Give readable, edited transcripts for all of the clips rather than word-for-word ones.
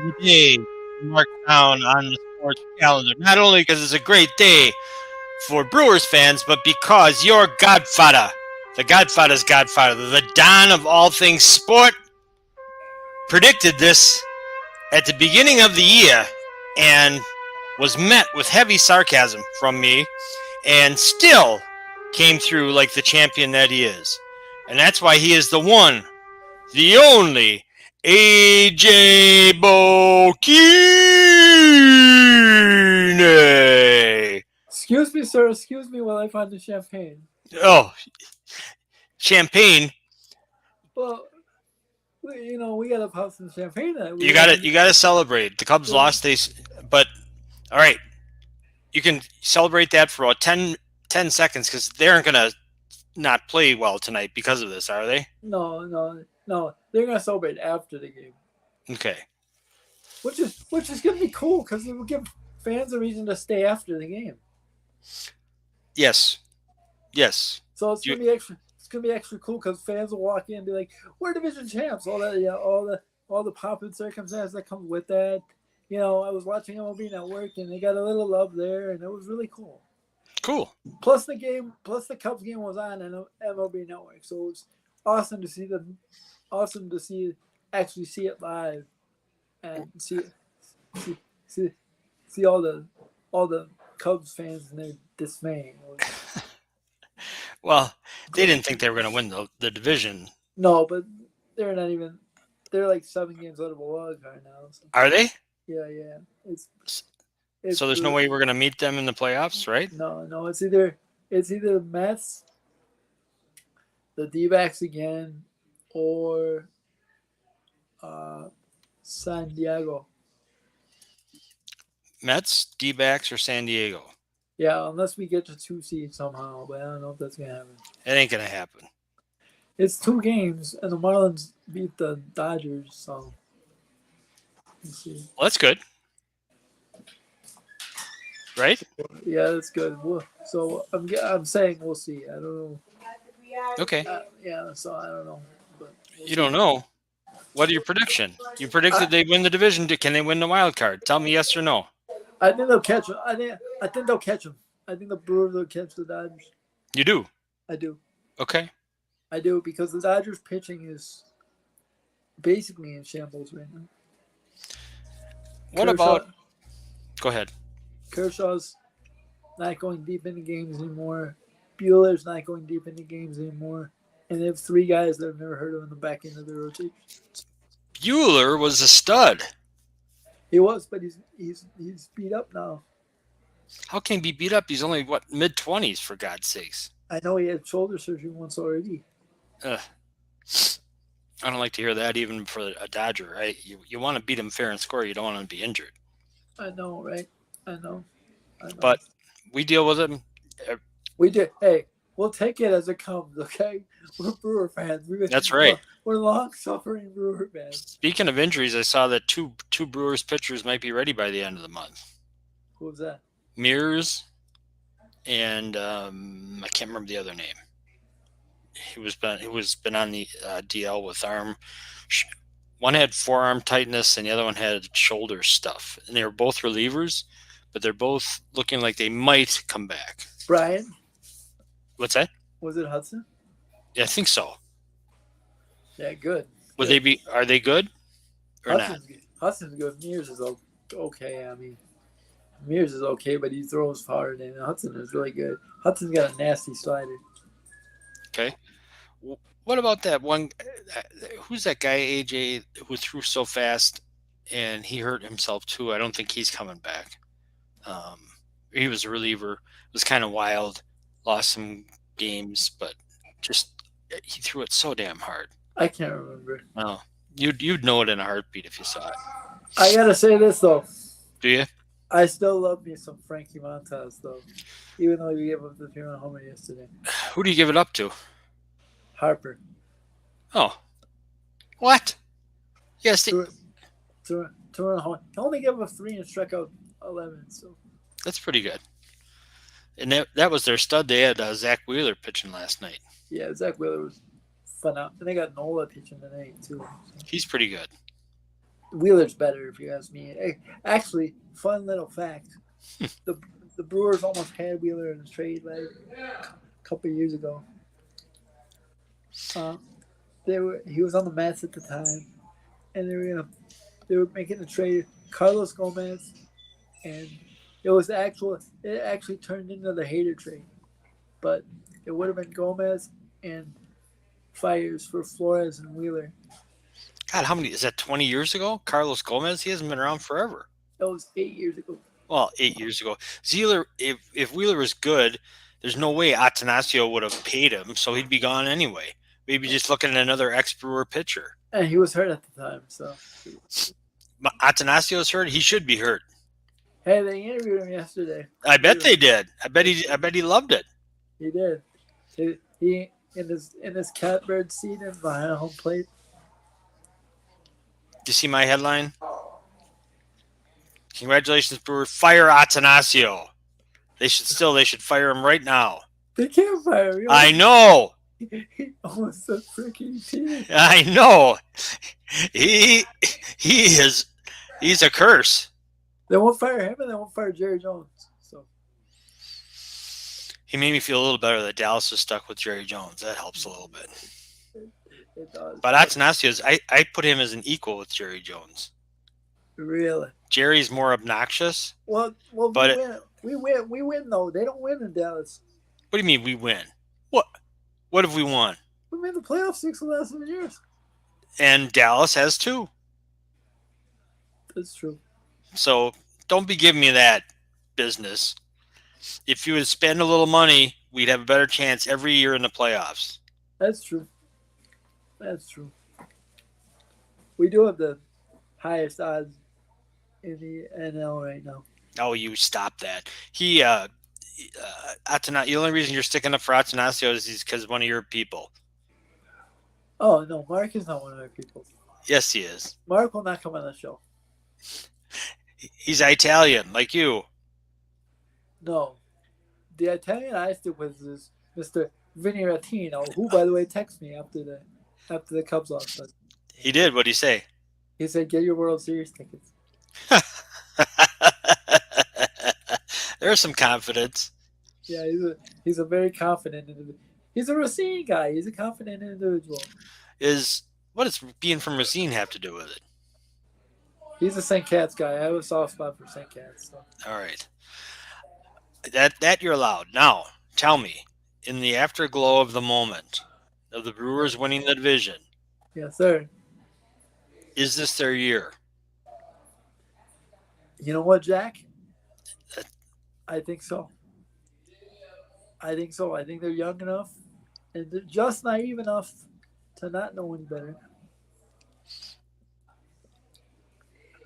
the day marked down on the sports calendar. Not only because it's a great day for Brewers fans, but because your godfather, the Godfather's Godfather, the Don of all things sport, predicted this at the beginning of the year and was met with heavy sarcasm from me and still came through like the champion that he is. And that's why he is the one, the only AJ Bokine. Excuse me, sir. Excuse me while I find the champagne. Oh, champagne. Well, we got to pop some champagne. You got to celebrate. The Cubs lost. But all right, you can celebrate that for about 10 seconds because they aren't going to not play well tonight because of this, are they? No. They're gonna celebrate after the game. Okay. Which is gonna be cool because it will give fans a reason to stay after the game. Yes. So it's gonna be extra. It's gonna be extra cool because fans will walk in and be like, "We're division champs!" All that, all the pomp and circumstance that comes with that. I was watching MLB Network and they got a little love there, and it was really cool. Cool. Plus the Cubs game was on MLB Network, so it's awesome to see actually see it live, and see all the Cubs fans and their dismay. Well, they didn't think they were going to win the division. No, but they're not even. They're like 7 games out of a wild card now. So. Are they? Yeah. It's so there's no way we're going to meet them in the playoffs, right? No. It's either the Mets, the D-backs again, or San Diego. Mets, D-backs, or San Diego. Yeah, unless we get to 2 seeds somehow, but I don't know if that's gonna happen. It ain't gonna happen. It's 2 games, and the Marlins beat the Dodgers, so let's see. Well, that's good, right? Yeah, that's good. So I'm saying we'll see. I don't know. Okay. So I don't know. But you don't know. What are your prediction? You predicted they win the division. Can they win the wild card? Tell me yes or no. I think they'll catch them. I think they'll catch them. I think the Brewers will catch the Dodgers. You do? I do. Okay. I do because the Dodgers pitching is basically in shambles right now. What about? Go ahead. Kershaw's not going deep into games anymore. Buehler's not going deep into games anymore. And they have 3 guys that I've never heard of in the back end of the rotation. Buehler was a stud. He was, but he's beat up now. How can he be beat up? He's only mid-20s for God's sakes. I know he had shoulder surgery once already. I don't like to hear that even for a Dodger, right? You want to beat him fair and square. You don't want him to be injured. I know, right? I know. But we deal with him. We do. Hey, we'll take it as it comes, okay? We're Brewer fans. That's right. We're long-suffering Brewer fans. Speaking of injuries, I saw that two Brewers pitchers might be ready by the end of the month. Who was that? Mears and I can't remember the other name. He was been on the DL with arm. One had forearm tightness and the other one had shoulder stuff. And they were both relievers, but they're both looking like they might come back. Brian? What's that? Was it Hudson? Yeah, I think so. Yeah, good. Would they be? Are they good or not? Hudson's good. Mears is okay. I mean, Mears is okay, but he throws hard, and Hudson is really good. Hudson's got a nasty slider. Okay. What about that one? Who's that guy, AJ, who threw so fast and he hurt himself too? I don't think he's coming back. He was a reliever. It was kind of wild. Lost some games, but just he threw it so damn hard. I can't remember. Oh, you'd know it in a heartbeat if you saw it. I gotta say this though. Do you? I still love me some Frankie Montas though, even though you gave up the 3-run homer yesterday. Who do you give it up to? Harper. Oh, what? Yes, two-run homer. He only gave up 3 and struck out 11. So that's pretty good. And that was their stud. They had Zach Wheeler pitching last night. Yeah, Zach Wheeler was fun out. And they got Nola pitching tonight, too. He's pretty good. Wheeler's better, if you ask me. Actually, fun little fact: the the Brewers almost had Wheeler in the trade like a couple of years ago. Uh, he was on the Mets at the time, and they were making a trade. Carlos Gomez, and it actually turned into the Hater trade, but it would have been Gomez and Fires for Flores and Wheeler. God, how many is that? 20 years ago? Carlos Gomez, he hasn't been around forever. That was 8 years ago. Well, 8 years ago. Zealer, if Wheeler was good, there's no way Atanasio would have paid him, so he'd be gone anyway. Maybe just looking at another ex-Brewer pitcher. And he was hurt at the time, so. Atanasio's hurt. He should be hurt. Hey, they interviewed him yesterday. I bet they did. I bet he loved it. He did. He in his catbird seat and behind home plate. Do you see my headline? Congratulations, Brewer. Fire Atanasio. They should fire him right now. They can't fire him. I know. He almost a freaking team. I know. He's a curse. They won't fire him, and they won't fire Jerry Jones. So he made me feel a little better that Dallas is stuck with Jerry Jones. That helps a little bit. It does. But Atanasio, I put him as an equal with Jerry Jones. Really? Jerry's more obnoxious. Well, but we win though. They don't win in Dallas. What do you mean we win? What have we won? We made the playoffs 6 of the last 7 years. And Dallas has 2. That's true. So don't be giving me that business. If you would spend a little money, we'd have a better chance every year in the playoffs. That's true. That's true. We do have the highest odds in the NL right now. Oh, you stop that. The only reason you're sticking up for Atanasio is because one of your people. Oh, no, Mark is not one of our people. Yes, he is. Mark will not come on the show. He's Italian, like you. No. The Italian I stick with is Mr. Vinny Rattino, who, by the way, texted me after the Cubs lost. But he did? What'd he say? He said, get your World Series tickets. There's some confidence. Yeah, he's a very confident individual. He's a Racine guy. He's a confident individual. What does being from Racine have to do with it? He's a St. Cat's guy. I have a soft spot for St. Cat's. So. All right. That you're allowed. Now, tell me, in the afterglow of the moment of the Brewers winning the division. Yes, sir. Is this their year? You know what, Jack? I think so. I think they're young enough and they're just naive enough to not know any better.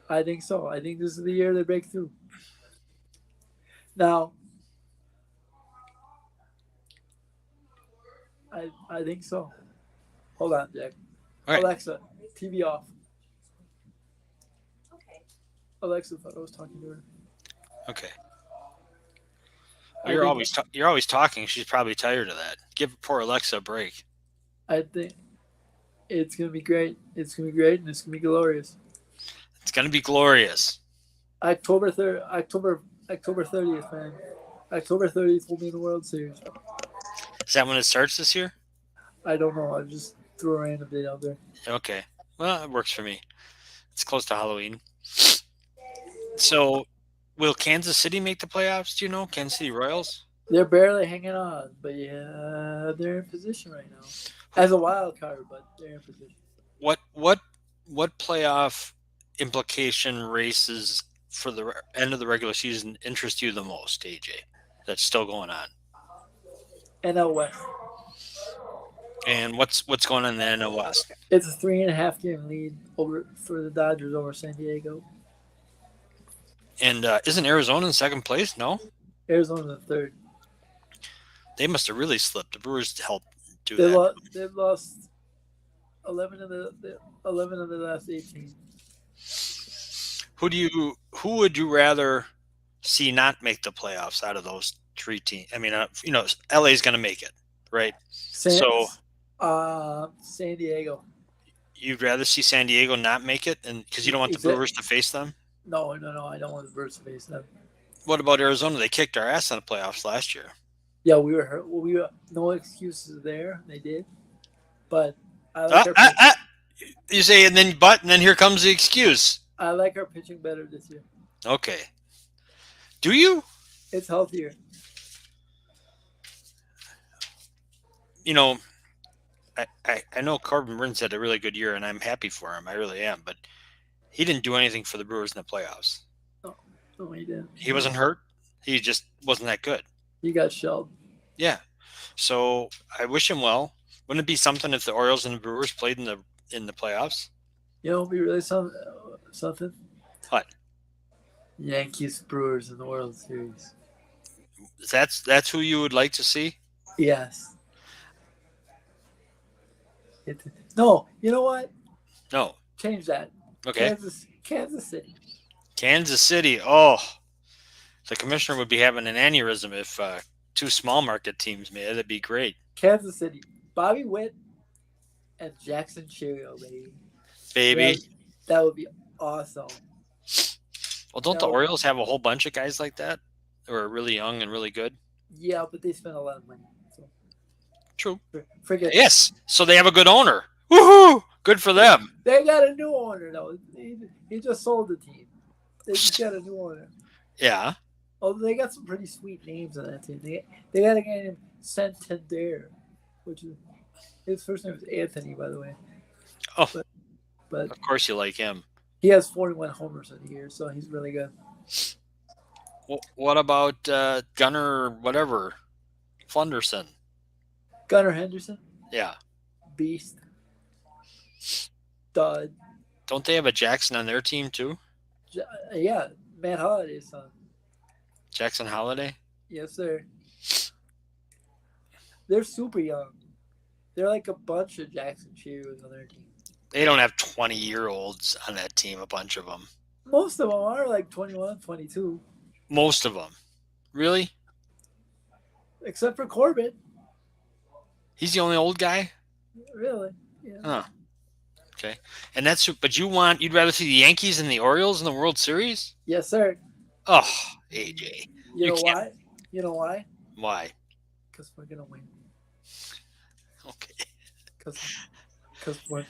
I think so. I think this is the year they break through. Now, I think so. Hold on, Jack. Right. Alexa, TV off. Okay. Alexa thought I was talking to her. Okay. You're always talking. She's probably tired of that. Give poor Alexa a break. I think it's gonna be great. It's gonna be great, and it's gonna be glorious. It's gonna be glorious. October 30th, man. October 30th will be in the World Series. Is that when it starts this year? I don't know. I just threw a random date out there. Okay. Well, it works for me. It's close to Halloween. So, will Kansas City make the playoffs? Do you know? Kansas City Royals? They're barely hanging on, but yeah, they're in position right now. As a wild card, but they're in position. What playoff implication races for the end of the regular season interest you the most, AJ? That's still going on. NL West. And what's going on in the NL West? It's a 3.5 game lead for the Dodgers over San Diego. And isn't Arizona in second place? No? Arizona's in third. They must have really slipped. The Brewers helped do that. They've lost 11 of the last 18. Who would you rather see not make the playoffs out of those 3 teams? I mean, LA's going to make it, right? San Diego. You'd rather see San Diego not make it, and because you don't want the Except Brewers to face them. no, I don't want the Birds to face them. What about Arizona? They kicked our ass in the playoffs last year. Yeah, we were hurt. Well, we were no excuses there. They did, but I like Ah, our ah, ah. You say, and then here comes the excuse. I like our pitching better this year. Okay. Do you? It's healthier. You know, I know Corbin Burns had a really good year, and I'm happy for him. I really am. But he didn't do anything for the Brewers in the playoffs. No, no, he didn't. He wasn't hurt. He just wasn't that good. He got shelled. Yeah. So I wish him well. Wouldn't it be something if the Orioles and the Brewers played in the playoffs? You know, be really something. What? Yankees Brewers in the World Series. That's who you would like to see? Yes. No, you know what? No. Change that. Okay. Kansas City. Kansas City. Oh, the commissioner would be having an aneurysm if two small market teams made it. That'd be great. Kansas City. Bobby Witt and Jackson Cheerio, baby. Baby. That would be awesome. Well, don't the Orioles have a whole bunch of guys like that who are really young and really good? Yeah, but they spend a lot of money. So. True. Forget yes. So they have a good owner. Woohoo! Good for them. They got a new owner, though. He just sold the team. They just got a new owner. Yeah. Although they got some pretty sweet names on that team. They got a guy named Santander, which is his first name is Anthony, by the way. Oh, but of course you like him. He has 41 homers in a year, so he's really good. Well, what about Gunnar, whatever, Flunderson? Gunnar Henderson? Yeah. Beast. Stud. Don't they have a Jackson on their team too? Yeah, Matt Holliday's son. Jackson Holiday? Yes, sir. They're super young. They're like a bunch of Jackson Cheerios on their team. They don't have 20-year-olds on that team, a bunch of them. Most of them are like 21, 22. Most of them. Really? Except for Corbin. He's the only old guy? Really? Yeah. Huh. Okay. And but you'd rather see the Yankees and the Orioles in the World Series? Yes, sir. Oh, AJ. You know why? You know why? Why? Because we're going to win. Okay. Because we're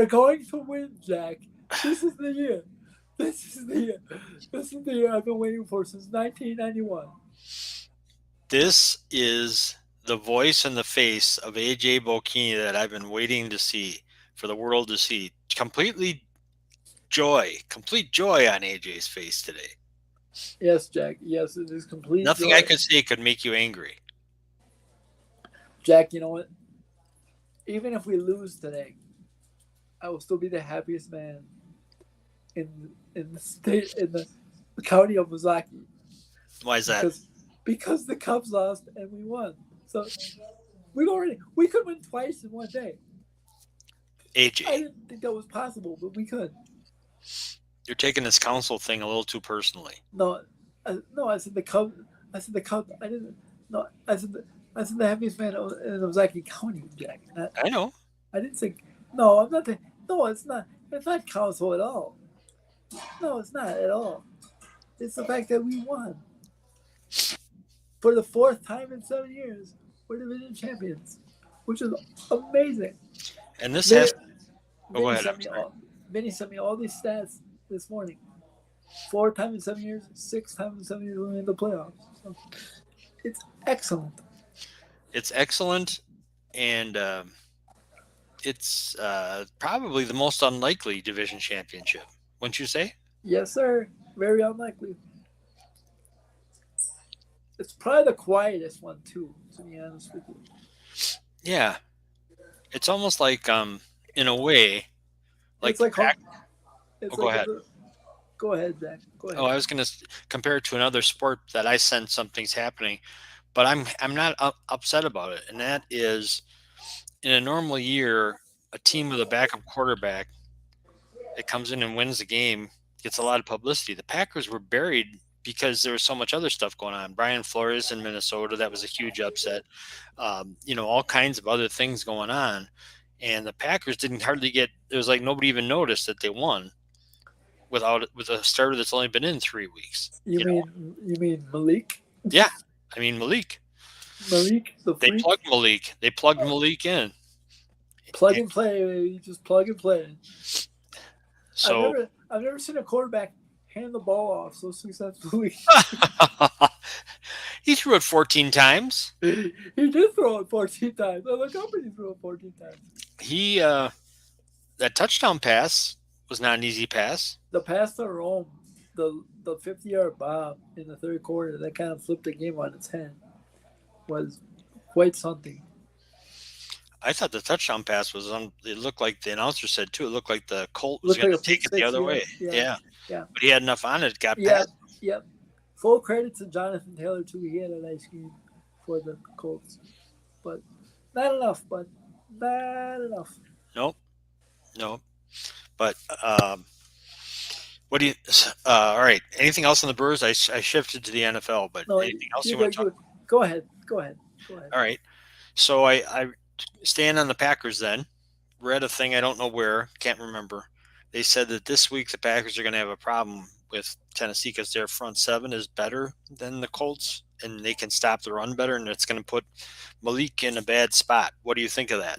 going to win, Jack. This is the year. This is the year I've been waiting for since 1991. This is the voice and the face of AJ Bocchini that I've been waiting to see, for the world to see. Complete joy on AJ's face today. Yes, Jack. Yes, it is complete Nothing joy. I could say could make you angry. Jack, you know what? Even if we lose today, I will still be the happiest man in the state, in the county of Ozaki. Why is that? Because the Cubs lost and we won. So we could win twice in one day. AJ, I didn't think that was possible, but we could. You're taking this council thing a little too personally. No, I said the Cubs. I said the Cubs. I didn't. No, I said the happiest man in Ozaki County, Jack. I know. I didn't say. No, I'm not. No, it's not. It's not council at all. No, it's not at all. It's the fact that we won. For the fourth time in 7 years, we're division champions, which is amazing. And this has. Go ahead. Vinny sent me all these stats this morning. 4 times in 7 years, 6 times in 7 years we're in the playoffs. So it's excellent. It's excellent, and it's probably the most unlikely division championship. Wouldn't you say? Yes, sir. Very unlikely. It's probably the quietest one too, to be honest with you. Yeah, it's almost like, in a way, like. Go ahead. Go ahead, Zach. Go ahead. Oh, I was going to compare it to another sport that I sense something's happening, but I'm not upset about it, and that is, in a normal year, a team with a backup quarterback that comes in and wins the game gets a lot of publicity. The Packers were buried because there was so much other stuff going on. Brian Flores in Minnesota, that was a huge upset. All kinds of other things going on. and the Packers didn't hardly get. It was like nobody even noticed that they won with a starter that's only been in 3 weeks. You mean Malik? Yeah, I mean Malik. Malik the They freak. plugged Malik. They plugged Malik in. Plug and play, baby. Just plug and play. So I've never seen a quarterback hand the ball off so successfully. he threw it 14 times. He did throw it 14 times. Oh, look how many he threw it 14 times. He that touchdown pass was not an easy pass. The pass to Rome, the 50-yard bomb in the third quarter that kind of flipped the game on its head, was quite something. I thought the touchdown pass was on. It looked like the announcer said too. It looked like the Colt was going to take it the other way. Yeah. But he had enough on it. Got past. Yep. Full credit to Jonathan Taylor too. He had a nice game for the Colts, but not enough. Nope. But what do you? All right. Anything else on the Brewers? I shifted to the NFL, but anything else you want to talk? Go ahead. All right. So I staying on the Packers then. Read a thing I don't know where, can't remember. They said that this week the Packers are going to have a problem with Tennessee because their front seven is better than the Colts, and they can stop the run better, and it's going to put Malik in a bad spot. What do you think of that?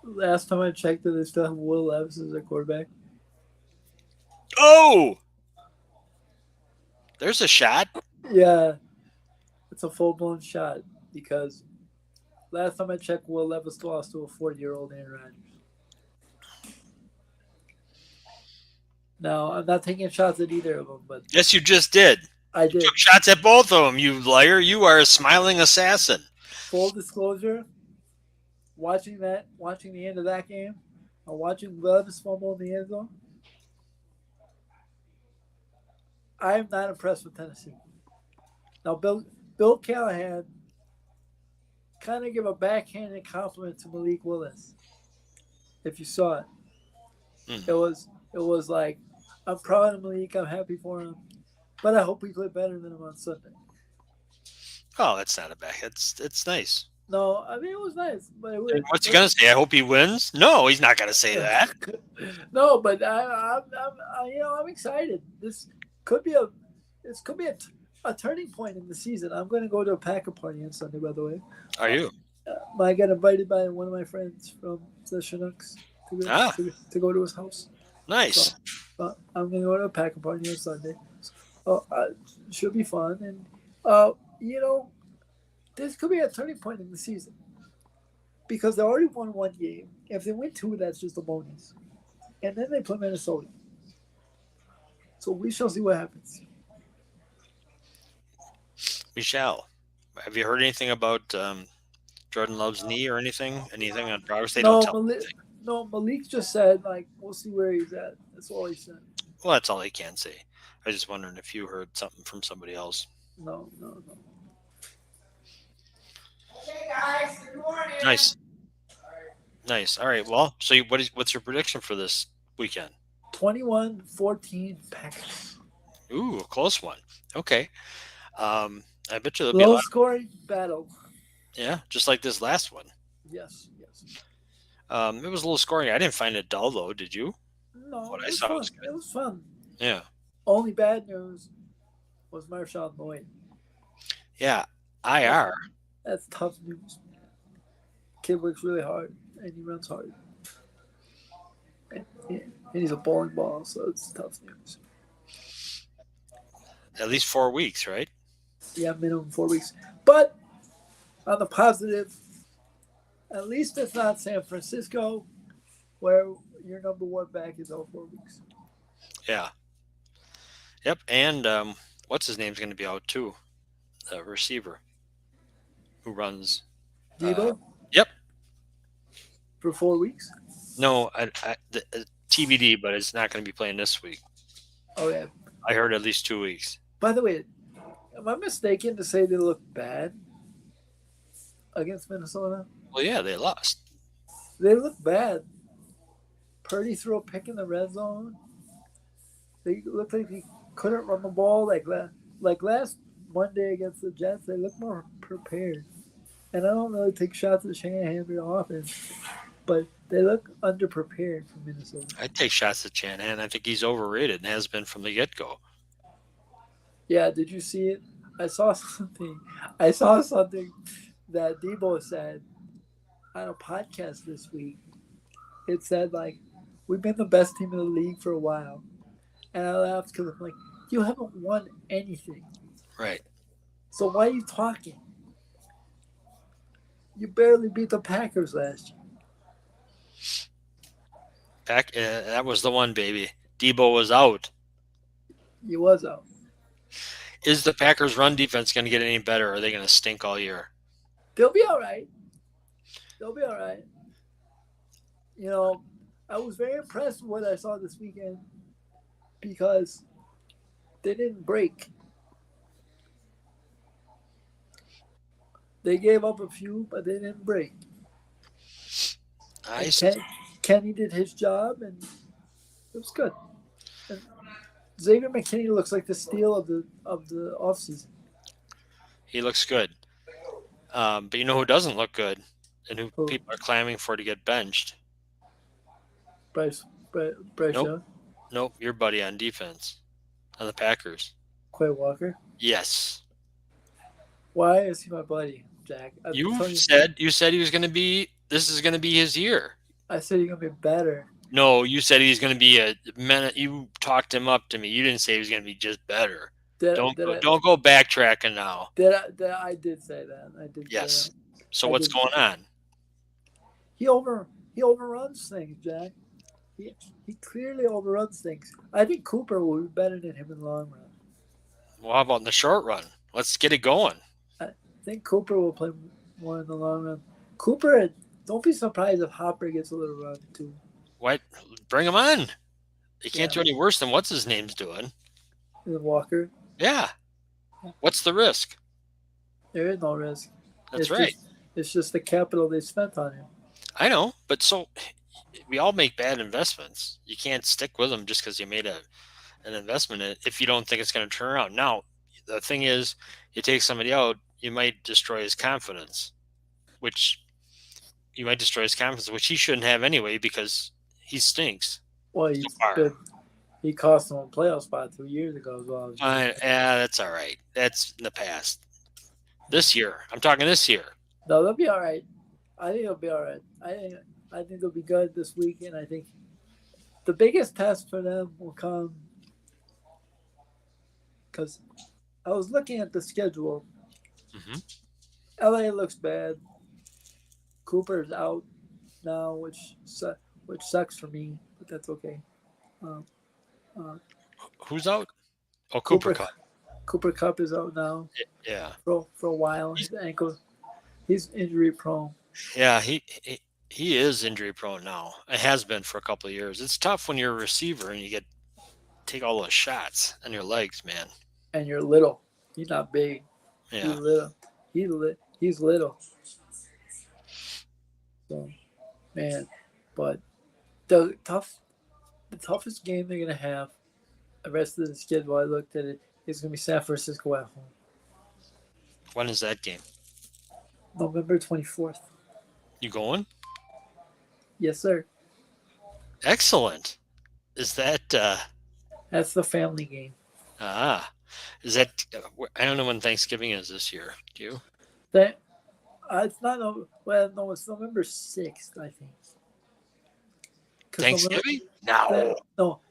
Last time I checked, they still have Will Levis as their quarterback. Oh! There's a shot. Yeah. It's a full-blown shot because last time I checked, Will Levis lost to a 40-year-old Aaron Rodgers. No, I'm not taking shots at either of them. But yes, you just did. I did. You took shots at both of them, you liar. You are a smiling assassin. Full disclosure, watching the end of that game, or watching Levis fumble in the end zone, I am not impressed with Tennessee. Now, Bill Callahan kind of give a backhanded compliment to Malik Willis. If you saw it, it was like, I'm proud of Malik. I'm happy for him, but I hope we play better than him on Sunday. Oh, that's not a bad. It's nice. No, I mean it was nice, but what's he gonna say? I hope he wins. No, he's not gonna say that. No, but I'm excited. This could be a turning point in the season. I'm going to go to a Packer party on Sunday, by the way. Are you? I got invited by one of my friends from the Chinooks to go to his house. Nice. So, I'm going to go to a Packer party on Sunday. Should be fun. And, this could be a turning point in the season because they already won one game. If they win two, that's just a bonus. And then they play Minnesota. So we shall see what happens. We shall. Have you heard anything about Jordan Love's knee or anything? Anything on progress? They don't tell anything. No, Malik just said, we'll see where he's at. That's all he said. Well, that's all he can say. I was just wondering if you heard something from somebody else. No. Hey guys, good morning. Nice. All right. Well, so what's your prediction for this weekend? 21-14 Packers. Ooh, a close one. Okay. I bet you there'll be a low-scoring battle. Yeah, just like this last one. Yes. It was a little scoring. I didn't find it dull though. Did you? No. What I saw was good. It was fun. Yeah. Only bad news was Marshawn Lloyd. Yeah, IR. That's tough news. Kid works really hard and he runs hard. And he's a bowling ball, so it's tough news. At least 4 weeks, right? Yeah, minimum 4 weeks. But on the positive, at least it's not San Francisco, where your number one back is out 4 weeks. Yeah. Yep, and what's his name's going to be out too? The receiver who runs. Debo? Yep. For 4 weeks? No, the TBD, but it's not going to be playing this week. Oh, yeah. I heard at least 2 weeks. By the way, am I mistaken to say they look bad against Minnesota? Well, yeah, they lost. They look bad. Purdy threw a pick in the red zone. They looked like he couldn't run the ball like last Monday against the Jets. They look more prepared. And I don't really take shots at Shanahan for the offense. but they look underprepared for Minnesota. I take shots at Shanahan. I think he's overrated and has been from the get go. Yeah, did you see it? I saw something. I saw something that Debo said on a podcast this week. It said like, "We've been the best team in the league for a while," and I laughed because I'm like, "You haven't won anything, Right. so why are you talking? You barely beat the Packers last year." That was the one, baby. Debo was out. He was out. Is the Packers' run defense going to get any better, or are they going to stink all year? They'll be all right. They'll be all right. You know, I was very impressed with what I saw this weekend because they didn't break. They gave up a few, but they didn't break. Nice. Kenny did his job, and it was good. And Xavier McKinney looks like the steal of the offseason. He looks good. But you know who doesn't look good, and who people are clamoring for to get benched? Bryce Nope. Young. Nope, your buddy on defense, on the Packers. Quay Walker. Yes. Why is he my buddy, Jack? You said he was going to be. This is going to be his year. I said he's going to be better. No, you said he's going to be a minute. You talked him up to me. You didn't say he was going to be just better. Don't go backtracking now. I did say that. I did. Yes. Say that. So what's going on? He overruns things, Jack. He clearly overruns things. I think Cooper will be better than him in the long run. Well, how about in the short run? Let's get it going. I think Cooper will play more in the long run. Cooper, don't be surprised if Hopper gets a little run too. What? Bring him on. He can't do any worse than what's his name's doing. Walker. Yeah. What's the risk? There is no risk. That's right. It's just the capital they spent on him. I know, but so we all make bad investments. You can't stick with them just because you made an investment in it if you don't think it's going to turn around. Now, the thing is, you take somebody out, you might destroy his confidence, which he shouldn't have anyway because he stinks. Well, he cost him a playoff spot 2 years ago as well. Yeah, that's all right. That's in the past. This year. I'm talking this year. No, they'll be all right. I think they'll be all right. I think they'll be good this weekend. I think the biggest test for them will come because I was looking at the schedule. Mm-hmm. LA looks bad. Cooper's out now, which sucks for me, but that's okay. Who's out? Oh, Cooper Cup. Cooper Cup is out now. Yeah. For a while, his ankle, he's injury prone. Yeah, he is injury prone now. It has been for a couple of years. It's tough when you're a receiver and you take all those shots on your legs, man. And you're little. He's not big. Yeah. He's little. He's little. So, man, but the toughest game they're gonna have the rest of the schedule. I looked at it. It's gonna be San Francisco at home. When is that game? November 24th. You going? Yes, sir. Excellent. Is that? That's the family game. Is that? I don't know when Thanksgiving is this year. Do you? It's not. No, it's November 6th, I think. Thanksgiving? No.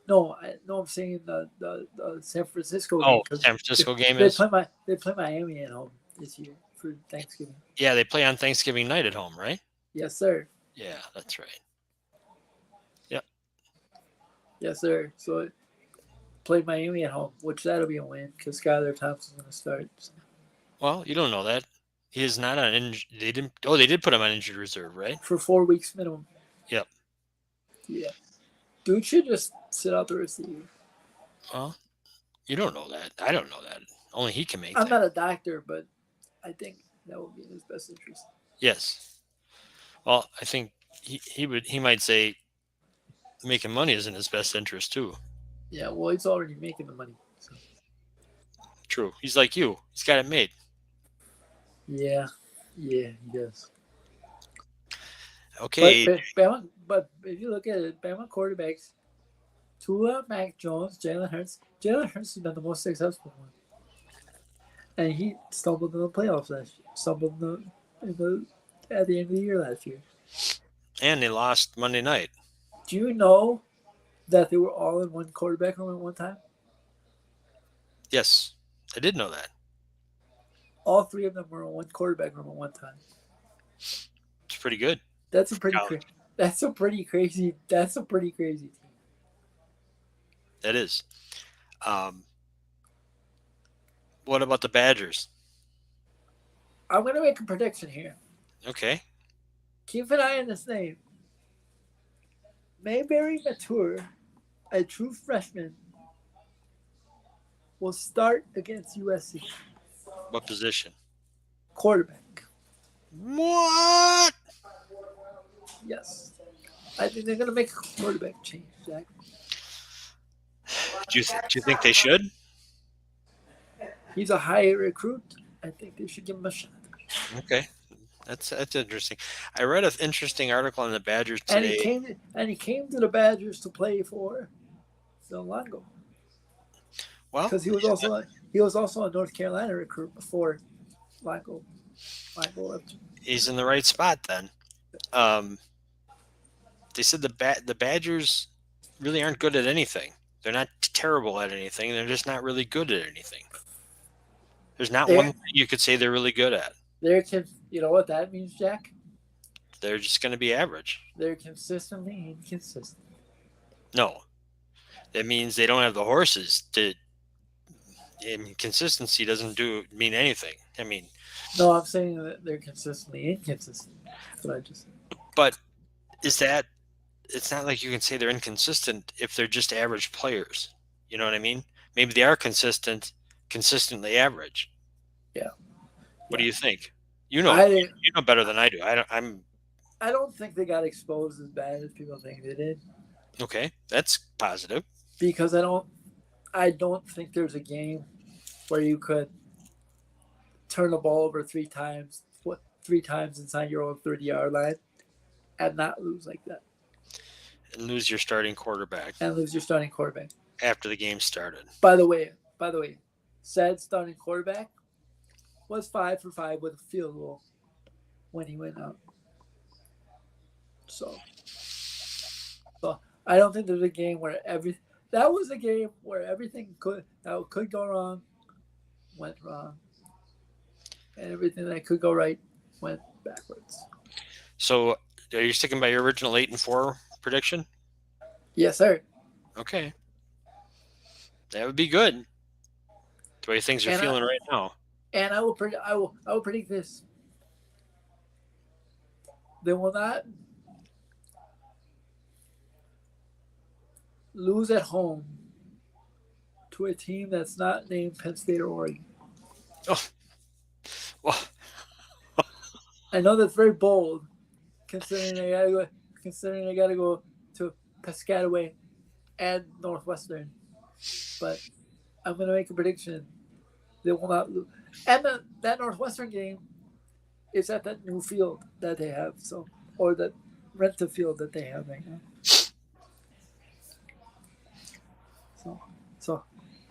I'm saying the San Francisco game. Oh, San Francisco game they is. They play Miami at home this year for Thanksgiving. Yeah, they play on Thanksgiving night at home, right? Yes, sir. Yeah, that's right. Yep. Yes, sir. So play Miami at home, which that'll be a win because Skylar Thompson's going to start. So. Well, you don't know that. He is not on injured. They didn't. Oh, they did put him on injured reserve, right? For 4 weeks minimum. Yep. Yeah. Dude should just sit out the rest of the year. Well, you don't know that. I don't know that. Only he can make I'm that. not a doctor, but I think that would be in his best interest. Yes. Well, I think he might say making money is in his best interest too. Yeah, well, he's already making the money. So. True. He's like you. He's got it made. Yeah, he does. Okay, But if you look at it, Bama quarterbacks, Tua, Mac Jones, Jalen Hurts. Jalen Hurts has been the most successful one, and he stumbled in the playoffs last year. Stumbled in the at the end of the year last year. and they lost Monday night. Do you know that they were all in one quarterback room at one time? Yes, I did know that. All three of them were in one quarterback room at one time. It's pretty good. That's a pretty That's a pretty crazy. That's a pretty crazy team. That is. What about the Badgers? I'm gonna make a prediction here. Okay. Keep an eye on this name. Mayberry Mature, a true freshman, will start against USC. What position? Quarterback. What? Yes. I think they're gonna make a quarterback change, Jack. Do you think they should? He's a high recruit. I think they should give him a shot. Okay. That's interesting. I read an interesting article on the Badgers today. And he came to the Badgers to play for Phil Longo. Well, because he was also a North Carolina recruit before Longo left. He's in the right spot then. They said the Badgers really aren't good at anything. They're not terrible at anything. They're just not really good at anything. There's not one thing you could say they're really good at. You know what that means, Jack? They're just going to be average. They're consistently inconsistent. No. That means they don't have the horses to. Consistency doesn't mean anything. I mean. No, I'm saying that they're consistently inconsistent. That's what I just said. But it's not like you can say they're inconsistent if they're just average players. You know what I mean? Maybe they are consistently average. Yeah. What do you think? You know better than I do. I don't think they got exposed as bad as people think they did. Okay, that's positive. Because I don't think there's a game where you could turn the ball over three times inside your own 30-yard line and not lose like that. And lose your starting quarterback. After the game started. By the way, said starting quarterback was 5 for 5 with a field goal when he went out. So I don't think there's a game where that was a game where everything could go wrong went wrong, and everything that could go right went backwards. So, are you sticking by your original 8-4 prediction? Yes, sir. Okay, that would be good. The way things are feeling right now. And I will predict this. They will not lose at home to a team that's not named Penn State or Oregon. Oh, well, I know that's very bold, considering they got to go to Piscataway and Northwestern. But I'm going to make a prediction: they will not lose. And that Northwestern game is at that new field that they have, or that rented field that they have right now. So,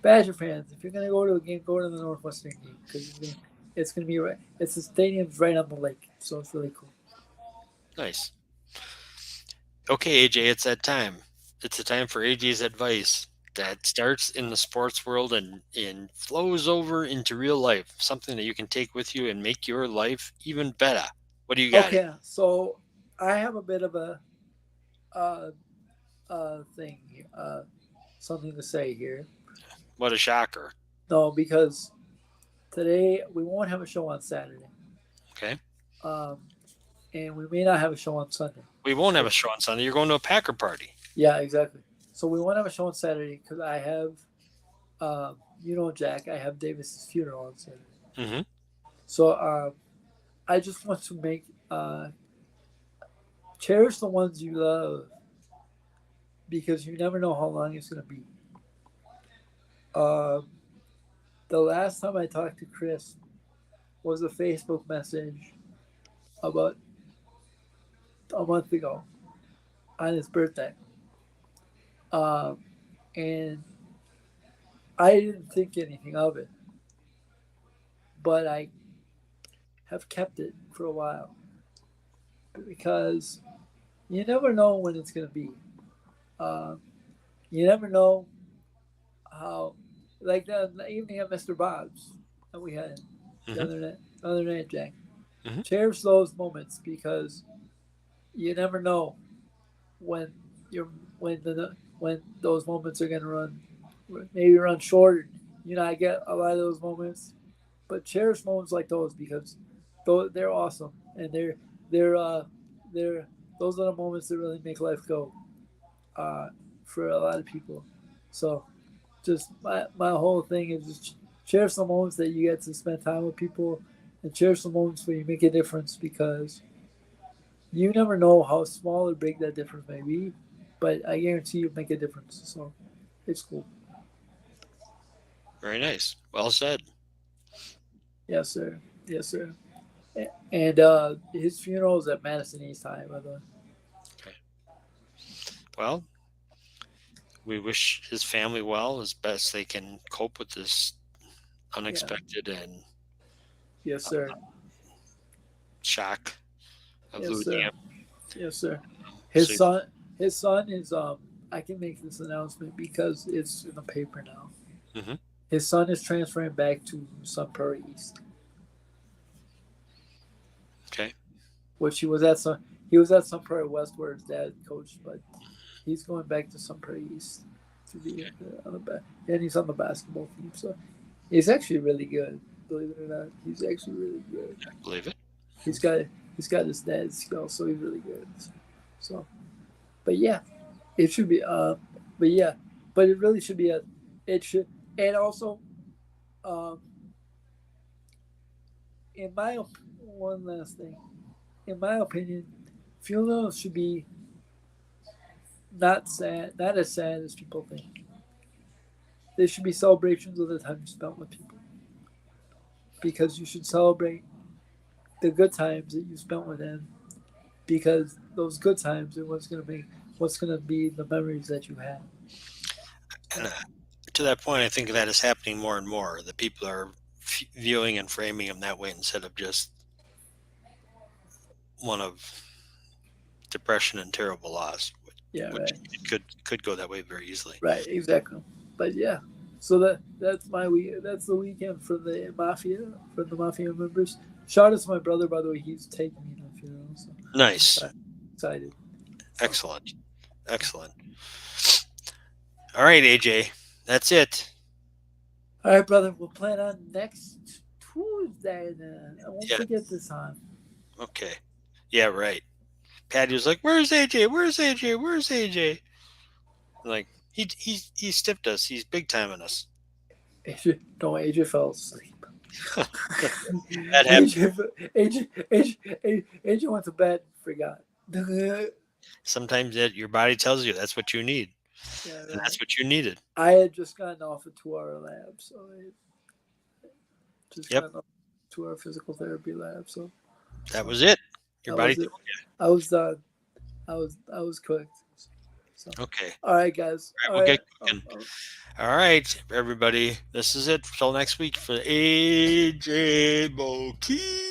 Badger fans, if you're gonna go to a game, go to the Northwestern game because it's gonna be right. It's the stadium's right on the lake, so it's really cool. Nice. Okay, AJ, it's that time. It's the time for AJ's advice that starts in the sports world and flows over into real life. Something that you can take with you and make your life even better. What do you got? Okay, so I have a bit of a thing here. Something to say here. What a shocker. No, because today we won't have a show on Saturday. Okay. And we may not have a show on Sunday. We won't have a show on Sunday. You're going to a Packer party. Yeah, exactly. So we won't have a show on Saturday because I have, Jack, I have Davis's funeral on Saturday. Mm-hmm. So I just want to make cherish the ones you love, because you never know how long it's going to be. The last time I talked to Chris was a Facebook message about a month ago on his birthday. And I didn't think anything of it, but I have kept it for a while because you never know when it's going to be. You never know how, like the evening at Mr. Bob's that we had the other night, Jack. Cherish those moments because you never know when you're when those moments are going to run short. I get a lot of those moments, but cherish moments like those because they're awesome and they're those are the moments that really make life go for a lot of people. So just my whole thing is just cherish the moments that you get to spend time with people and cherish the moments where you make a difference because you never know how small or big that difference may be, but I guarantee you make a difference. So it's cool. Very nice. Well said. Yes, sir. Yes, sir. And his funeral is at Madison East High, by the way. Okay. Well, we wish his family well as best they can cope with this unexpected and yes, sir. Shock of Yes, losing sir. him. Yes, sir. His son is I can make this announcement because it's in the paper now. Mm-hmm. His son is transferring back to Sun Prairie East. Okay. Which he was at Sun Prairie West where his dad coached, but he's going back to Sun Prairie East to be on the back, and he's on the basketball team. So he's actually really good. Believe it or not, he's actually really good. I believe it. He's got his dad's skill, so he's really good. So, but yeah, it should be. But it really should be it should, and also, in my one last thing, in my opinion, funerals should be not as sad as people think. They should be celebrations of the time you spent with people, because you should celebrate the good times that you spent with them, because those good times are what's going to be the memories that you have. And to that point, I think that is happening more and more. The people are viewing and framing him that way instead of just one of depression and terrible loss. Yeah, which right. could go that way very easily. Right, exactly. But yeah, so that's my week. That's the weekend for the Mafia members. Shout out to my brother, by the way. He's taking me to the funeral. So nice. Excited. Excellent. Excellent. All right, AJ. That's it. All right, brother. We'll plan on next Tuesday then. I won't forget this time. Okay. Yeah, right. Patty was like, "Where's AJ? Where's AJ? Where's AJ?" Like he stiffed us. He's big timing us. AJ fell asleep. That happened. AJ went to bed, forgot. Sometimes your body tells you that's what you need. Yeah, right. And that's what you needed. I had just gotten off a 2-hour lab, so gotten off a 2-hour physical therapy lab. So that was it. Your body told you. I was done. I was cooked. So. Okay. All right, guys. All right, we'll get cooking. All right, everybody. This is it. Till next week for AJ Boki.